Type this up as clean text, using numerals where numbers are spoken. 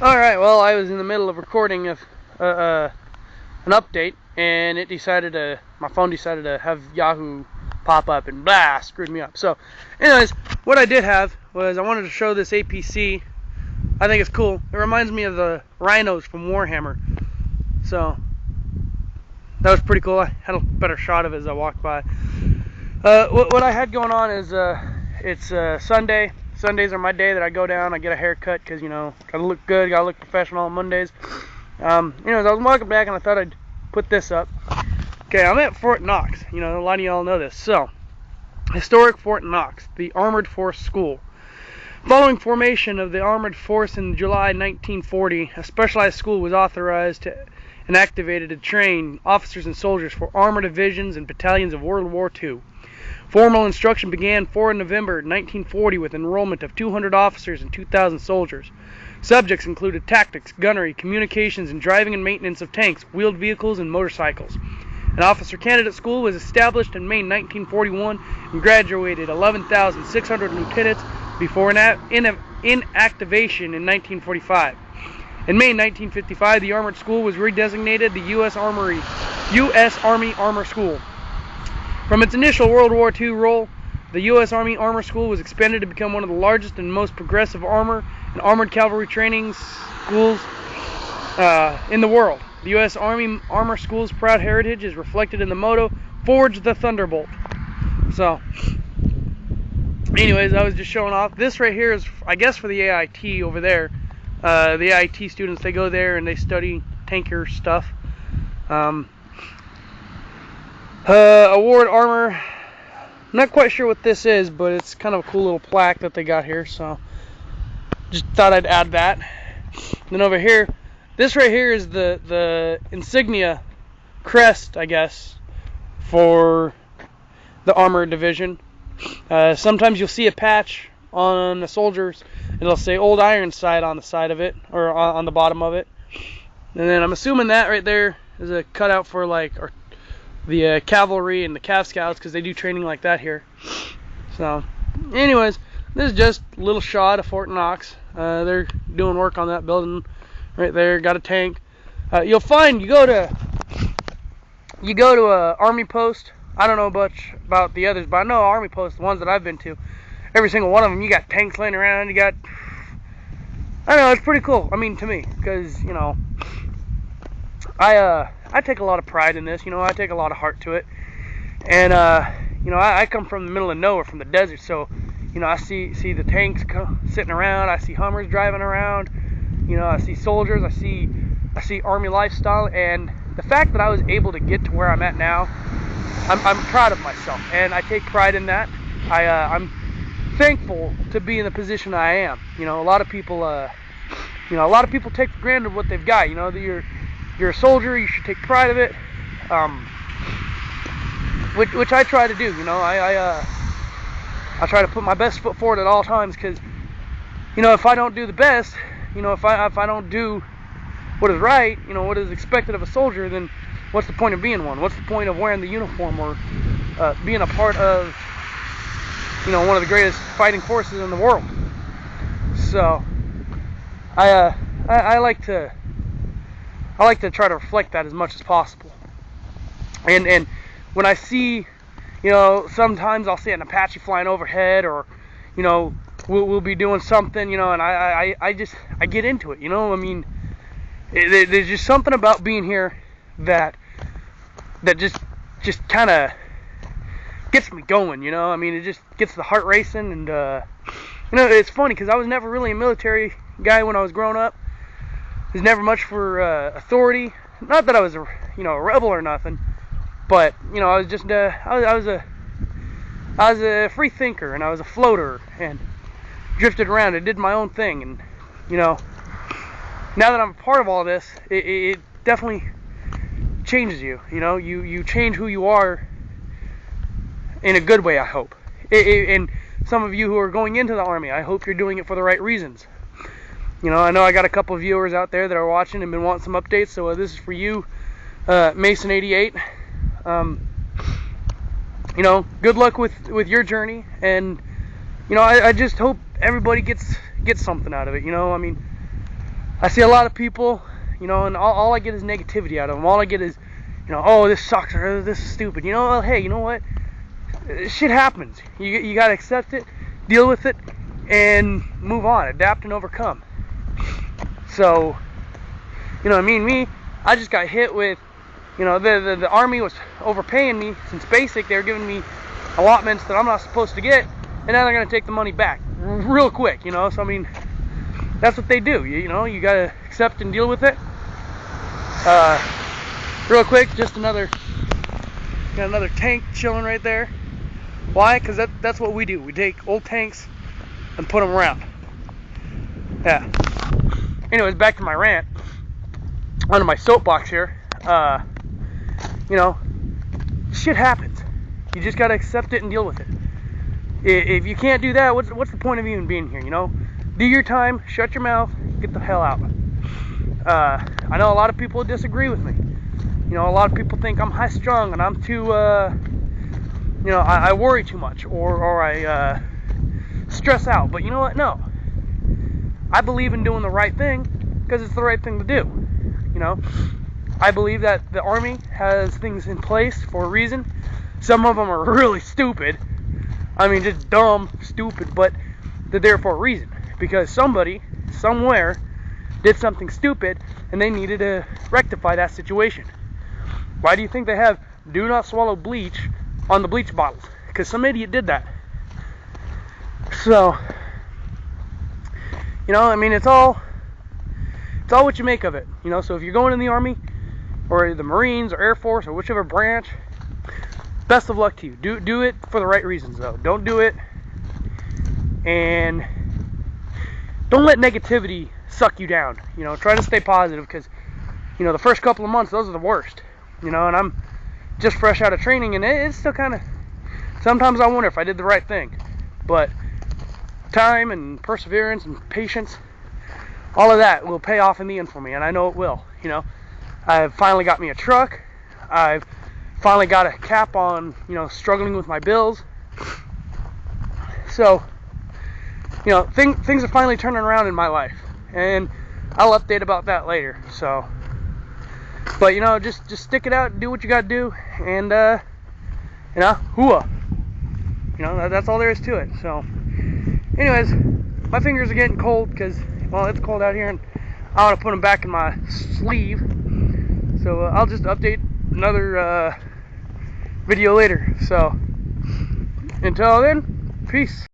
Alright, well, I was in the middle of recording an update, and my phone decided to have Yahoo pop up, and blah, screwed me up. So, anyways, what I did have was I wanted to show this APC. I think it's cool. It reminds me of the rhinos from Warhammer. So, that was pretty cool. I had a better shot of it as I walked by. What I had going on is, it's Sunday. Sundays are my day that I go down, I get a haircut, because, gotta look good, gotta look professional on Mondays. I was walking back and I thought I'd put this up. Okay, I'm at Fort Knox. A lot of y'all know this. So, historic Fort Knox, the Armored Force School. Following formation of the Armored Force in July 1940, a specialized school was authorized and activated to train officers and soldiers for armored divisions and battalions of World War II. Formal instruction began 4 November 1940 with enrollment of 200 officers and 2,000 soldiers. Subjects included tactics, gunnery, communications, and driving and maintenance of tanks, wheeled vehicles, and motorcycles. An officer candidate school was established in May 1941 and graduated 11,600 lieutenants before inactivation in 1945. In May 1955, the Armored School was redesignated the U.S. Army Armor School. From its initial World War II role, the U.S. Army Armor School was expanded to become one of the largest and most progressive armor and armored cavalry training schools in the world. The U.S. Army Armor School's proud heritage is reflected in the motto, "Forge the Thunderbolt." So, anyways, I was just showing off. This right here is, I guess, for the AIT over there. The AIT students, they go there and they study tanker stuff. Award armor. Not quite sure what this is, but it's kind of a cool little plaque that they got here, so just thought I'd add that. Then over here, this right here is the insignia crest, I guess, for the armor division. Sometimes you'll see a patch on the soldiers, and it'll say Old Ironside on the side of it, or on the bottom of it. And then I'm assuming that right there is a cutout for the cavalry and the Cav Scouts, because they do training like that here. So, anyways, this is just a little shot of Fort Knox. They're doing work on that building right there. Got a tank. You'll find you go to a army post. I don't know much about the others, but I know army posts, the ones that I've been to. Every single one of them, you got tanks laying around. You got, I don't know, it's pretty cool. I mean, to me, because I take a lot of pride in this. I take a lot of heart to it. And, I come from the middle of nowhere, from the desert. So, I see the tanks sitting around. I see Hummers driving around. I see soldiers. I see Army lifestyle. And the fact that I was able to get to where I'm at now, I'm proud of myself. And I take pride in that. I'm thankful to be in the position I am. A lot of people take for granted what they've got. That you're a soldier, you should take pride of it, which I try to do. I try to put my best foot forward at all times, because if I don't do the best, if I don't do what is right, what is expected of a soldier, then what's the point of being one? What's the point of wearing the uniform, or being a part of one of the greatest fighting forces in the world? So I like to try to reflect that as much as possible. And when I see, sometimes I'll see an Apache flying overhead, or, we'll be doing something, and I get into it, I mean, there's just something about being here that just kind of gets me going, I mean, it just gets the heart racing. And, it's funny, because I was never really a military guy when I was growing up. There's never much for authority. Not that I was a rebel or nothing, but I was just I was a free thinker, and I was a floater, and drifted around and did my own thing. And now that I'm a part of all this, it definitely changes you. You change who you are in a good way, I hope. And some of you who are going into the Army, I hope you're doing it for the right reasons. I know I got a couple of viewers out there that are watching and been wanting some updates, so this is for you, Mason88. Good luck with your journey, and I just hope everybody gets something out of it. I mean, I see a lot of people, you know, and all I get is negativity out of them. All I get is, you know, oh, this sucks, or this is stupid. You know, well, hey, you know what? Shit happens. You gotta accept it, deal with it, and move on. Adapt and overcome. So, you know, I just got hit with, you know, the Army was overpaying me since basic. They were giving me allotments that I'm not supposed to get, and now they're gonna take the money back real quick, you know. So I mean, that's what they do. You know, you gotta accept and deal with it. Real quick, just got another tank chilling right there. Why? Because that's what we do. We take old tanks and put them around. Yeah. Anyways, back to my rant. Onto my soapbox here. You know, shit happens. You just gotta accept it and deal with it. If you can't do that, what's the point of even being here? You know, do your time, shut your mouth, get the hell out. I know a lot of people disagree with me. You know, a lot of people think I'm high strung and I'm too, you know, I worry too much, or I stress out. But you know what? No. I believe in doing the right thing because it's the right thing to do. You know, I believe that the Army has things in place for a reason. Some of them are really stupid. I mean, just dumb, stupid, but they're there for a reason. Because somebody, somewhere, did something stupid, and they needed to rectify that situation. Why do you think they have do not swallow bleach on the bleach bottles? Because some idiot did that. So, you know, I mean, it's all what you make of it. You know, so if you're going in the Army, or the Marines, or Air Force, or whichever branch, best of luck to you. Do it for the right reasons, though. Don't do it, and don't let negativity suck you down. You know, try to stay positive, because, you know, the first couple of months, those are the worst. You know, and I'm just fresh out of training, and it's still kind of, sometimes I wonder if I did the right thing. But time and perseverance and patience, all of that will pay off in the end for me, and I know it will. You know, I've finally got me a truck. I've finally got a cap on, you know, struggling with my bills. So, you know, things are finally turning around in my life, and I'll update about that later. So, but you know, just stick it out, do what you gotta do, and you know, hooah. You know, that's all there is to it. So, anyways, my fingers are getting cold because, well, it's cold out here, and I want to put them back in my sleeve. So I'll just update another video later. So until then, peace.